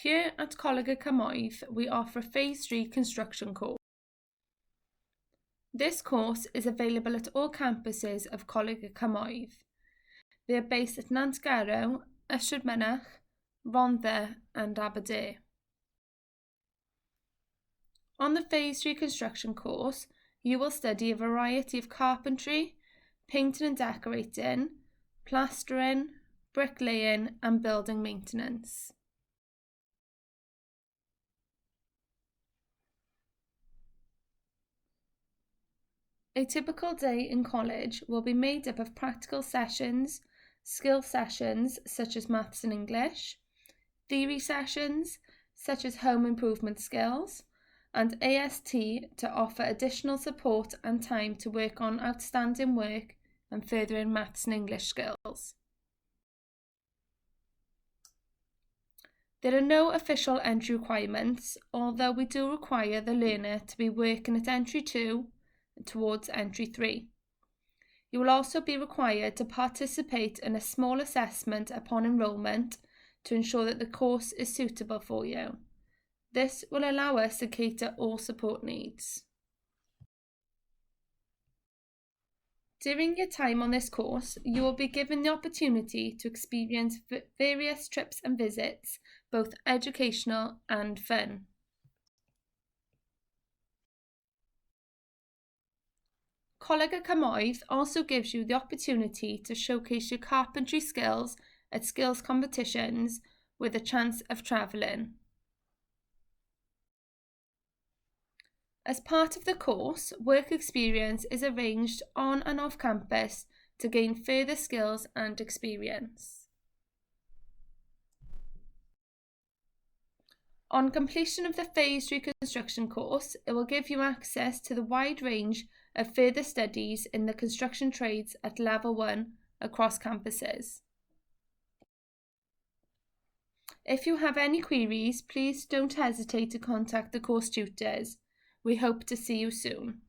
Here at Coleg y Cymoedd, we offer a Phase 3 construction course. This course is available at all campuses of Coleg y Cymoedd. They are based at Nantgarrow, Ystrad Mynach, Rhondda and Aberdare. On the Phase 3 construction course, you will study a variety of carpentry, painting and decorating, plastering, bricklaying and building maintenance. A typical day in college will be made up of practical sessions, skill sessions such as maths and English, theory sessions such as home improvement skills, and AST to offer additional support and time to work on outstanding work and furthering maths and English skills. There are no official entry requirements, although we do require the learner to be working at Entry 2 towards Entry 3. You will also be required to participate in a small assessment upon enrolment to ensure that the course is suitable for you. This will allow us to cater all support needs. During your time on this course, you will be given the opportunity to experience various trips and visits, both educational and fun. Coleg y Cymoedd also gives you the opportunity to showcase your carpentry skills at skills competitions with a chance of travelling. As part of the course, work experience is arranged on and off campus to gain further skills and experience. On completion of the Phase 3 construction course, it will give you access to the wide range of further studies in the construction trades at Level 1 across campuses. If you have any queries, please don't hesitate to contact the course tutors. We hope to see you soon.